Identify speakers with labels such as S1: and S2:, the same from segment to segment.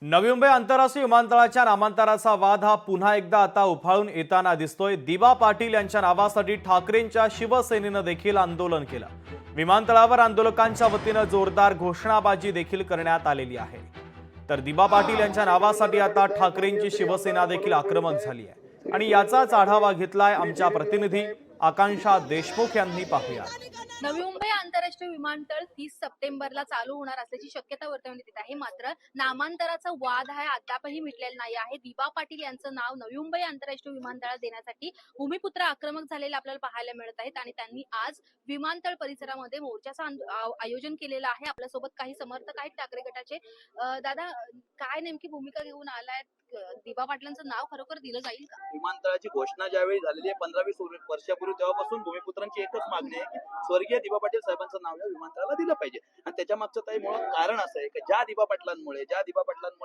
S1: नवी मुंबई आंतरराष्ट्रीय विमानतळाच्या नामांतराचा वाद हा पुन्हा एकदा आता उफाळून येताना दिसतोय। दिबा पाटील यांच्या नावासाठी ठाकरेंच्या शिवसेनेनं देखील आंदोलन केलं। विमानतळावर आंदोलकांच्या वतीनं जोरदार घोषणाबाजी देखील करण्यात आलेली आहे। तर दिबा पाटील यांच्या नावासाठी आता ठाकरेंची शिवसेना देखील आक्रमक झाली आहे आणि याचाच आढावा घेतलाय आमच्या प्रतिनिधी आकांक्षा देशमुख यांनी। पाहूया।
S2: नवी मुंबई आंतरराष्ट्रीय विमानतळ 30 सप्टेंबरला चालू होणार असल्याची शक्यता वर्तवण्यात येत आहे। मात्र नामांतराचा वाद हा अद्यापही मिटलेला नाही आहे। दिबा पाटील यांचं नाव नवी मुंबई आंतरराष्ट्रीय विमानतळात देण्यासाठी भूमिपुत्र आक्रमक झालेले आपल्याला पाहायला मिळत आहेत आणि त्यांनी आज विमानतळ परिसरामध्ये मोर्चाचं आयोजन केलेलं आहे। आपल्यासोबत काही समर्थक आहेत ठाकरे गटाचे। दादा, काय नेमकी भूमिका घेऊन आलाय? दिबा पाटलांचं नाव खरोखर दिलं जाईल का?
S3: विमानतळाची घोषणा ज्यावेळी झालेली आहे 15-20 वर्षापूर्वी, तेव्हापासून भूमिपुत्रांची एकच मागणी आहे की स्वर्गीय दिबा पाटील साहेबांचं नाव या विमानतळाला दिलं पाहिजे। आणि त्याच्या मागचं काही मुळात कारण असं आहे की ज्या दिबा पाटलांमुळे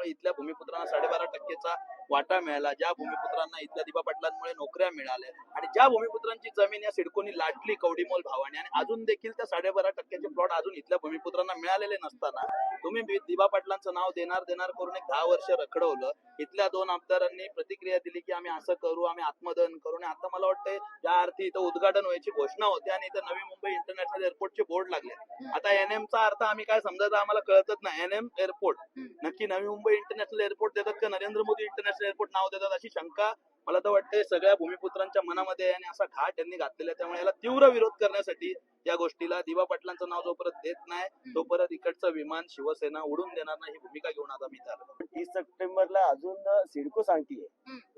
S3: इथल्या भूमिपुत्रांना 12.5% वाटा मिळाला, ज्या भूमिपुत्रांना इथल्या दिबा पाटलांमुळे नोकऱ्या मिळाल्या आणि ज्या भूमिपुत्रांची जमीन या सिडकोनी लाटली कवडीमोल भावाने आणि अजून देखील त्या 12.5% प्लॉट अजून इथल्या भूमिपुत्रांना मिळालेले नसताना तुम्ही दिबा पाटलांचं नाव देणार करून एक 10 वर्ष रखडवलं। इथल्या 2 आमदारांनी प्रतिक्रिया दिली की आम्ही असं करू, आम्ही आत्मदहन करू। आणि आता मला वाटतंय या अर्थी इथं उद्घाटन व्हायची घोषणा होती आणि इथं नवी मुंबई इंटरनॅशनल एअरपोर्टचे बोर्ड लागले। आता एनएमचा अर्थ आम्ही काय समजायचं आम्हाला कळतच नाही। एनएम एअरपोर्ट नक्की नवी मुंबई इंटरनॅशनल एअरपोर्ट देतात का नरेंद्र मोदी इंटरनॅशनल एअरपोर्ट नाव देतात, अशी शंका मला तर वाटतंय सगळ्या भूमिपुत्रांच्या मनामध्ये आहे। आणि असा घाट त्यांनी घातलेला आहे, त्यामुळे याला तीव्र विरोध करण्यासाठी या गोष्टीला दिबा पाटलांचं नाव जोपर्यंत देत नाही तोपर्यंत इकडचं विमान शिवसेना उडून देणार नाही, ही भूमिका घेऊन आता मी चाललो।
S4: 30 सप्टेंबरला अजून सिडको सांगतीये,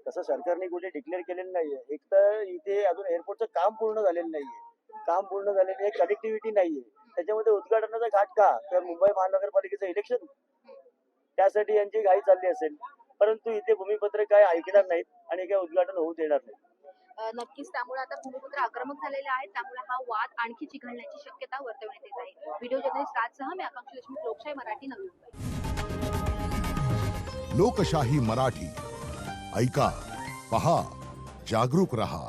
S4: तसं सरकारने कुठे डिक्लेअर केलेलं नाहीये। एक तर इथे अजून एअरपोर्टचं काम पूर्ण झालेलं नाहीये, कनेक्टिव्हिटी नाहीये। त्याच्यामध्ये उद्घाटनाचा घाट का? तर मुंबई महानगरपालिकेचं इलेक्शन, त्यासाठी यांची घाई चालली असेल। परंतु इथे भूमिपत्र काय ऐकणार नाहीत आणि काय उद्घाटन होऊ देणार नाही।
S2: नक्कीच, त्यामुळे आता भूमिपुत्र आक्रमक झालेले आहेत, त्यामुळे हा वाद आणखी चिघळण्याची शक्यता वर्तवण्यात येत आहे। व्हिडिओ जर्नलिस्ट राजसह मी आकांक्षा देशमुख, लोकशाही मराठी, नवी मुंबई।
S5: लोकशाही मराठी ऐका, पहा, जागरूक रहा।